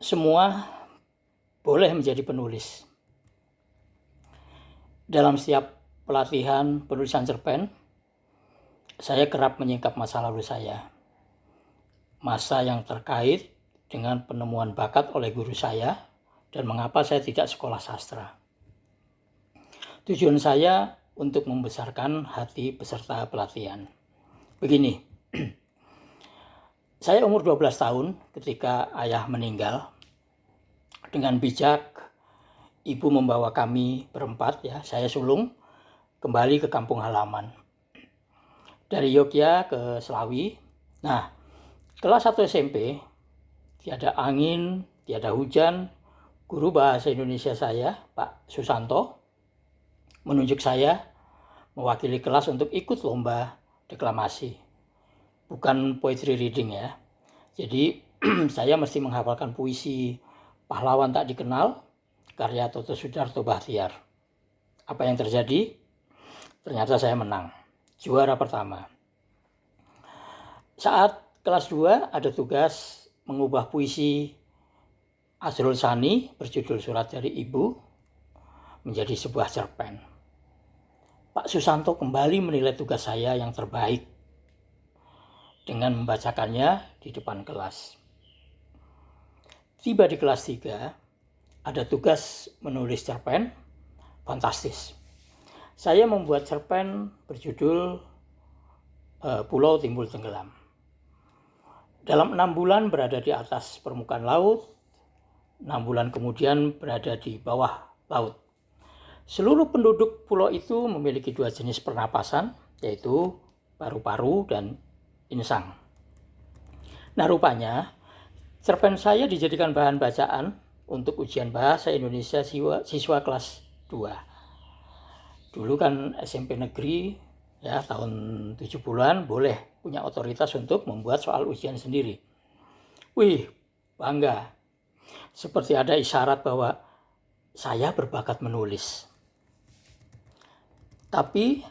Semua boleh menjadi penulis. Dalam setiap pelatihan penulisan cerpen, saya kerap menyingkap masa lalu saya. Masa yang terkait dengan penemuan bakat oleh guru saya dan mengapa saya tidak sekolah sastra. Tujuan saya untuk membesarkan hati peserta pelatihan. Begini, saya umur 12 tahun ketika ayah meninggal. Dengan bijak, ibu membawa kami berempat, saya sulung, kembali ke kampung halaman. Dari Yogyakarta ke Selawi. Nah, kelas 1 SMP, tiada angin, tiada hujan, guru bahasa Indonesia saya, Pak Susanto, menunjuk saya mewakili kelas untuk ikut lomba deklamasi. Bukan poetry reading ya. Jadi saya mesti menghafalkan puisi Pahlawan Tak Dikenal, karya Toto Sudarto Bahtiar. Apa yang terjadi? Ternyata saya menang. Juara pertama. Saat kelas 2 ada tugas mengubah puisi Azrul Sani berjudul Surat dari Ibu menjadi sebuah cerpen. Pak Susanto kembali menilai tugas saya yang terbaik dengan membacakannya di depan kelas. Tiba di kelas 3, ada tugas menulis cerpen, fantastis. Saya membuat cerpen berjudul Pulau Timbul Tenggelam. Dalam 6 bulan berada di atas permukaan laut, 6 bulan kemudian berada di bawah laut. Seluruh penduduk pulau itu memiliki 2 jenis pernapasan, yaitu paru-paru dan insang. Nah, rupanya cerpen saya dijadikan bahan bacaan untuk ujian bahasa Indonesia siswa kelas 2. Dulu kan SMP negeri ya tahun 70-an boleh punya otoritas untuk membuat soal ujian sendiri. Wih, bangga. Seperti ada isyarat bahwa saya berbakat menulis. Tapi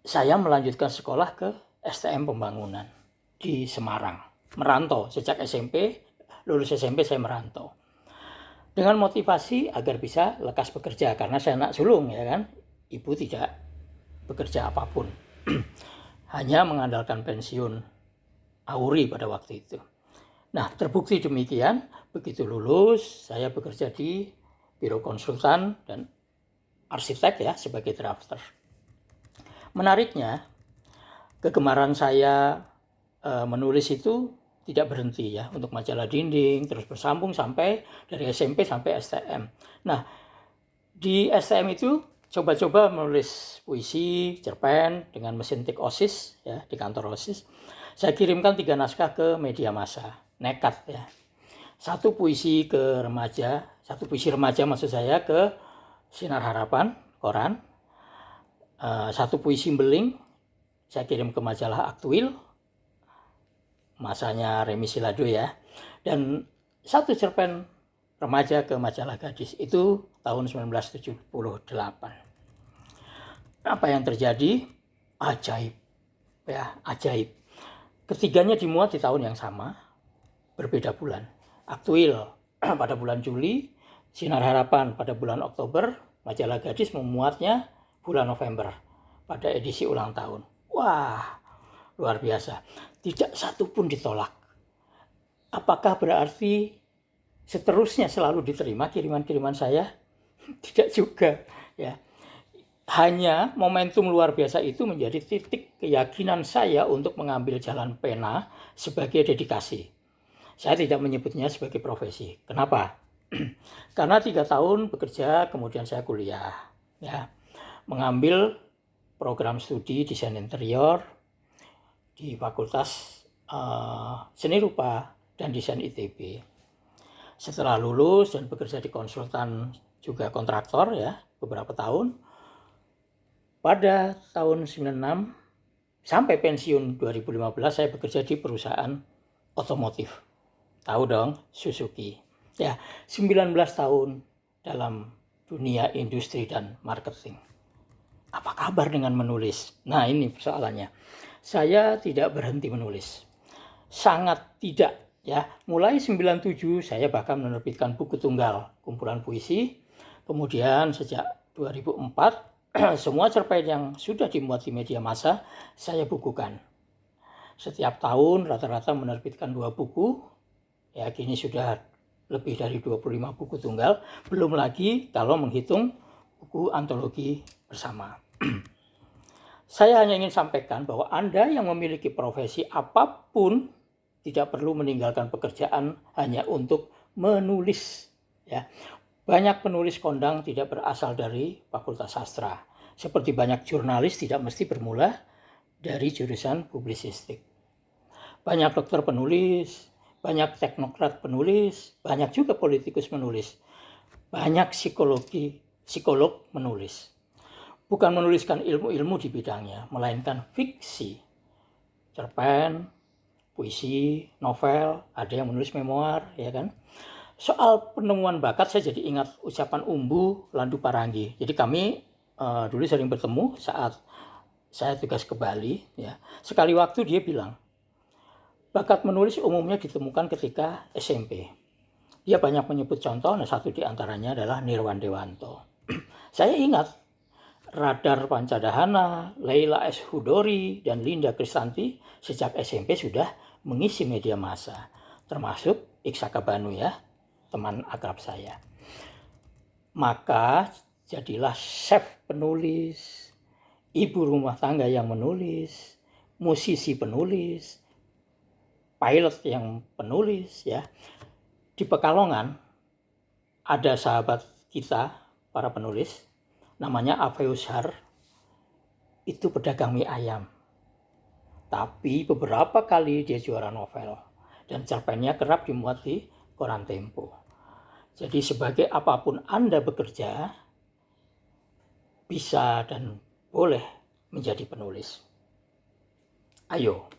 saya melanjutkan sekolah ke STM Pembangunan di Semarang. Merantau sejak SMP, lulus SMP saya merantau. Dengan motivasi agar bisa lekas bekerja karena saya anak sulung ya kan. Ibu tidak bekerja apapun. Hanya mengandalkan pensiun Auri pada waktu itu. Nah, terbukti demikian, begitu lulus saya bekerja di biro konsultan dan arsitek ya sebagai drafter. Menariknya, kegemaran saya menulis itu tidak berhenti ya untuk majalah dinding, terus bersambung sampai dari SMP sampai STM. Nah, di STM itu coba-coba menulis puisi, cerpen dengan mesin tik OSIS ya di kantor OSIS. Saya kirimkan 3 naskah ke media massa, nekat ya. 1 puisi ke remaja, 1 puisi remaja maksud saya ke Sinar Harapan, koran. 1 puisi beling saya kirim ke majalah Aktuil, masanya Remi Silado ya, dan 1 cerpen remaja ke majalah Gadis itu tahun 1978. Apa yang terjadi? Ajaib ya, ajaib. Ketiganya dimuat di tahun yang sama, berbeda bulan. Aktuil pada bulan Juli, Sinar Harapan pada bulan Oktober, majalah Gadis memuatnya bulan November pada edisi ulang tahun. Wah, luar biasa. Tidak satu pun ditolak. Apakah berarti seterusnya selalu diterima kiriman-kiriman saya? Tidak juga ya. Hanya momentum luar biasa itu menjadi titik keyakinan saya untuk mengambil jalan pena sebagai dedikasi. Saya tidak menyebutnya sebagai profesi. Kenapa? Karena 3 tahun bekerja, kemudian saya kuliah ya. Mengambil program studi desain interior di Fakultas Seni Rupa dan Desain ITB. Setelah lulus dan bekerja di konsultan juga kontraktor ya beberapa tahun. Pada tahun 96 sampai pensiun 2015 saya bekerja di perusahaan otomotif. Tahu dong, Suzuki. Ya, 19 tahun dalam dunia industri dan marketing. Apa kabar dengan menulis? Nah, ini persoalannya. Saya tidak berhenti menulis. Sangat tidak Ya, mulai 97 saya bahkan menerbitkan buku tunggal, kumpulan puisi. Kemudian sejak 2004 semua cerpen yang sudah dimuat di media massa saya bukukan. Setiap tahun rata-rata menerbitkan 2 buku. Ya, kini sudah lebih dari 25 buku tunggal, belum lagi kalau menghitung buku antologi bersama. Saya hanya ingin sampaikan bahwa Anda yang memiliki profesi apapun tidak perlu meninggalkan pekerjaan hanya untuk menulis. Ya. Banyak penulis kondang tidak berasal dari Fakultas Sastra. Seperti banyak jurnalis tidak mesti bermula dari jurusan publisistik. Banyak dokter penulis, banyak teknokrat penulis, banyak juga politikus menulis. Banyak psikolog menulis. Bukan menuliskan ilmu-ilmu di bidangnya, melainkan fiksi, cerpen, puisi, novel, ada yang menulis memoir, ya kan. Soal penemuan bakat saya jadi ingat ucapan Umbu Landu Paranggi. Jadi kami dulu sering bertemu saat saya tugas ke Bali, ya. Sekali waktu dia bilang, bakat menulis umumnya ditemukan ketika SMP. Dia banyak menyebut contoh, nah satu di antaranya adalah Nirwan Dewanto. Saya ingat Radar Pancadahana, Leila S. Hudori, dan Linda Kristanti sejak SMP sudah mengisi media massa, termasuk Iksaka Banu, ya, teman akrab saya. Maka jadilah chef penulis, ibu rumah tangga yang menulis, musisi penulis, pilot yang penulis, ya. Di Pekalongan ada sahabat kita, para penulis, namanya Aveus Har, itu pedagang mie ayam. Tapi beberapa kali dia juara novel dan cerpennya kerap dimuat di koran Tempo. Jadi sebagai apapun Anda bekerja, bisa dan boleh menjadi penulis. Ayo,